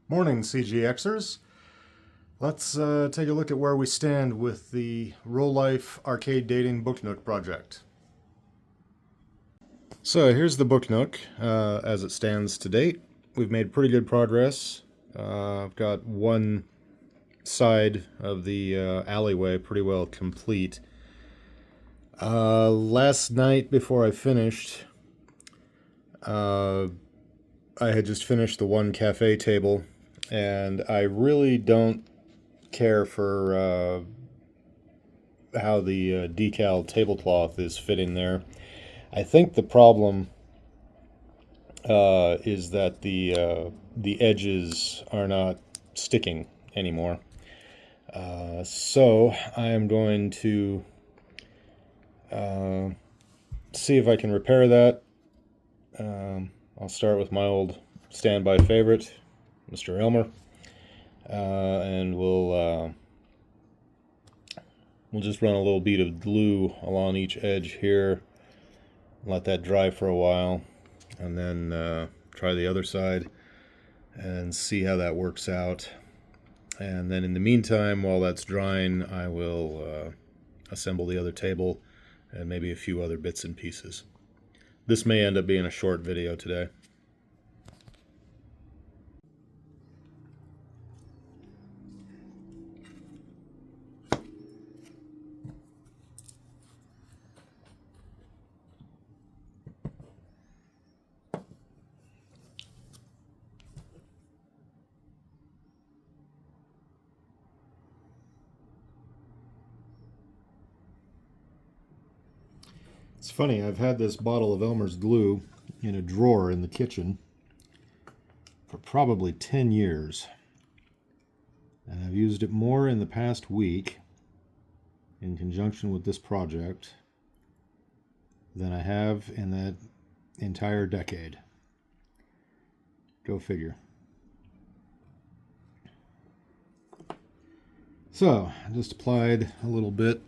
Morning, CGXers. Let's take a look at where we stand with the Rolife Arcade Dating booknook project. So here's the booknook as it stands to date. We've made pretty good progress. I've got one side of the alleyway pretty well complete. Last night before I finished, I had just finished the one cafe table, and I really don't care for how the decal tablecloth is fitting there. I think the problem is that the edges are not sticking anymore. So I am going to see if I can repair that. I'll start with my old standby favorite, Mr. Elmer, and we'll just run a little bead of glue along each edge here, let that dry for a while, and then try the other side and see how that works out. And then in the meantime, while that's drying, I will assemble the other table and maybe a few other bits and pieces. This may end up being a short video today. It's funny, I've had this bottle of Elmer's glue in a drawer in the kitchen for probably 10 years. And I've used it more in the past week in conjunction with this project than I have in that entire decade. Go figure. So, I just applied a little bit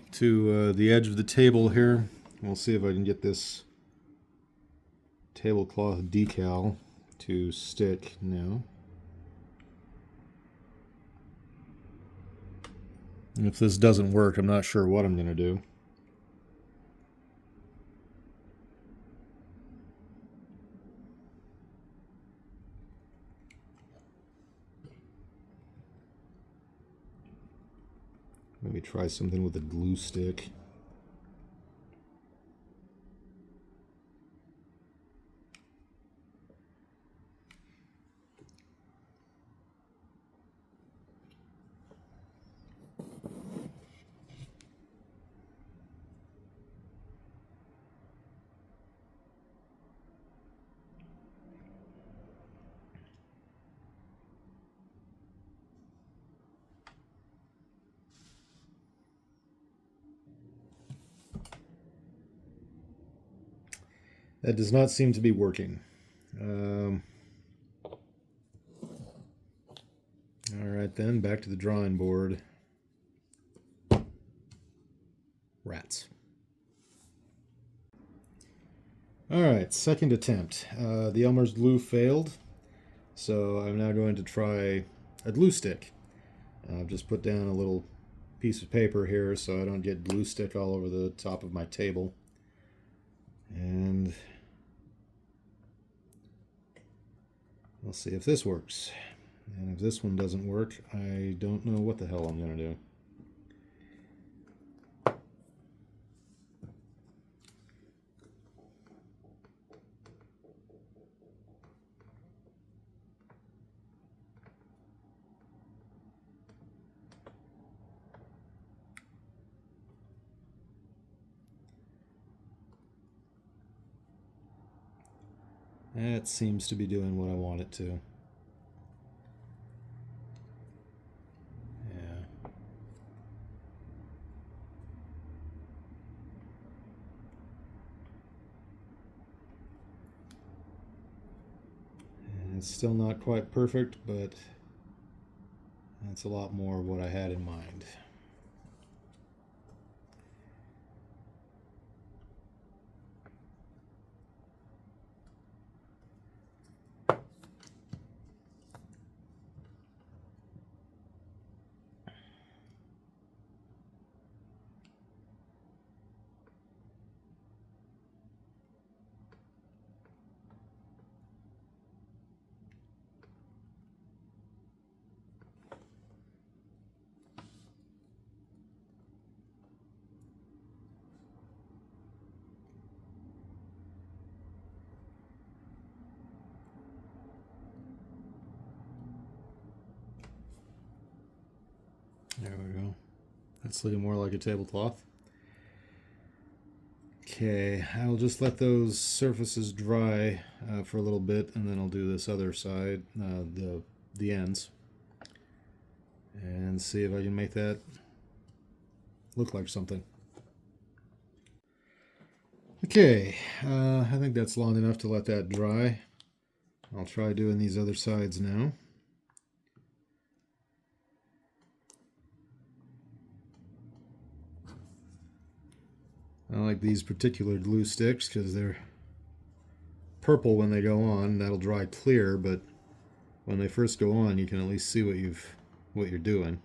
to the edge of the table here. We'll see if I can get this tablecloth decal to stick now. And if this doesn't work, I'm not sure what I'm going to do. Maybe try something with a glue stick. That does not seem to be working. All right then, back to the drawing board. Rats. All right, second attempt. The Elmer's glue failed, so I'm now going to try a glue stick. I've just put down a little piece of paper here so I don't get glue stick all over the top of my table. And we'll see if this works. And if this one doesn't work, I don't know what the hell I'm going to do. That seems to be doing what I want it to. Yeah. And it's still not quite perfect, but that's a lot more what I had in mind. That's looking more like a tablecloth. Okay, I'll just let those surfaces dry for a little bit, and then I'll do this other side, the ends, and see if I can make that look like something. Okay, I think that's long enough to let that dry. I'll try doing these other sides now. I like these particular glue sticks because they're purple when they go on. That'll dry clear, but when they first go on, you can at least see what you're doing.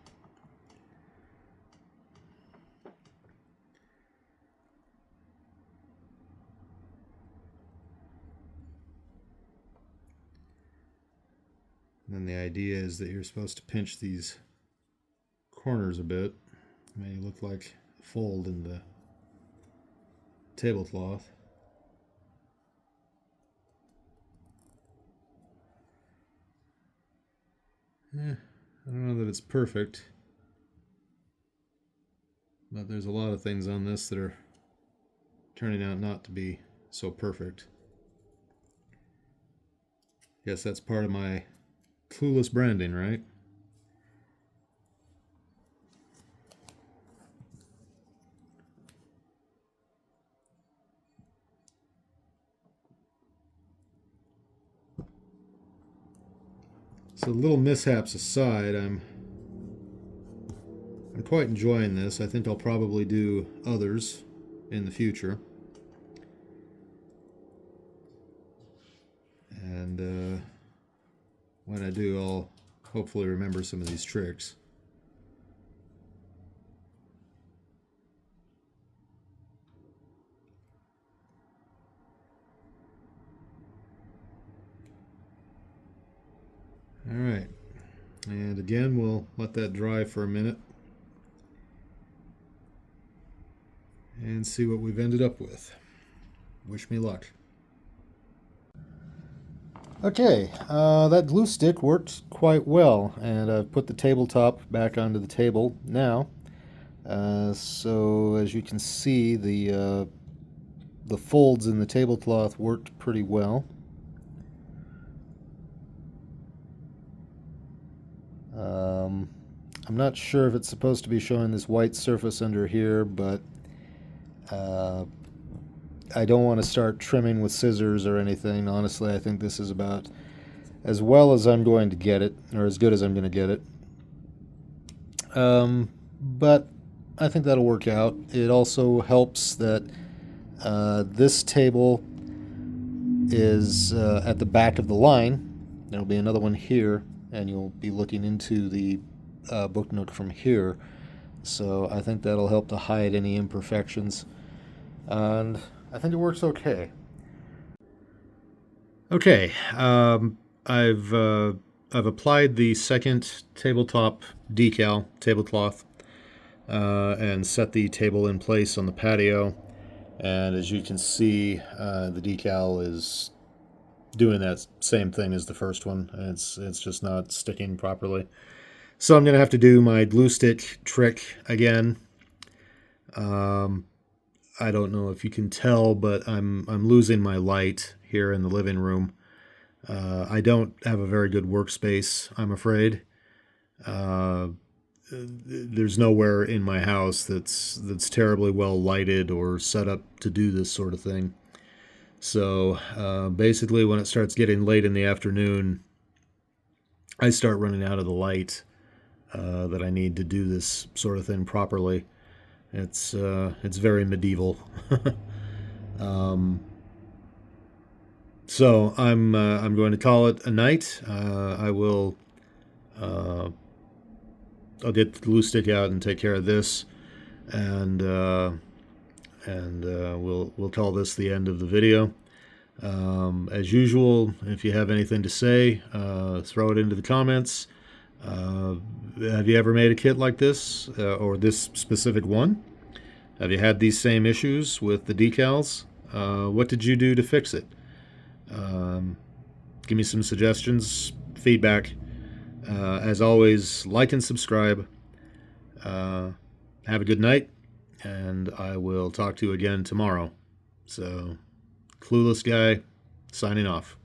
And then the idea is that you're supposed to pinch these corners a bit. May look like a fold in the tablecloth. I don't know that it's perfect, but there's a lot of things on this that are turning out not to be so perfect. Guess that's part of my clueless branding, right? So little mishaps aside, I'm quite enjoying this. I think I'll probably do others in the future. And when I do, I'll hopefully remember some of these tricks. All right, and again, we'll let that dry for a minute and see what we've ended up with. Wish me luck. Okay, that glue stick worked quite well, and I've put the tabletop back onto the table now. So as you can see, the folds in the tablecloth worked pretty well. I'm not sure if it's supposed to be showing this white surface under here, but I don't want to start trimming with scissors or anything. Honestly, I think this is about as well as I'm going to get it, or as good as I'm going to get it. But I think that'll work out. It also helps that this table is at the back of the line. There'll be another one here, and you'll be looking into the book nook from here. So I think that'll help to hide any imperfections. And I think it works okay. Okay, I've applied the second tabletop tablecloth, and set the table in place on the patio. And as you can see, the decal is doing that same thing as the first one. It's just not sticking properly. So I'm going to have to do my glue stick trick again. I don't know if you can tell, but I'm losing my light here in the living room. I don't have a very good workspace, I'm afraid. There's nowhere in my house that's terribly well lighted or set up to do this sort of thing. So basically, when it starts getting late in the afternoon, I start running out of the light that I need to do this sort of thing properly. It's very medieval. So I'm going to call it a night. I'll get the glue stick out and take care of this, and we'll call this the end of the video. As usual, if you have anything to say, throw it into the comments. Have you ever made a kit like this, or this specific one? Have you had these same issues with the decals? What did you do to fix it? Give me some suggestions, feedback. As always, like and subscribe. have a good night, and I will talk to you again tomorrow. So, Clueless Guy, signing off.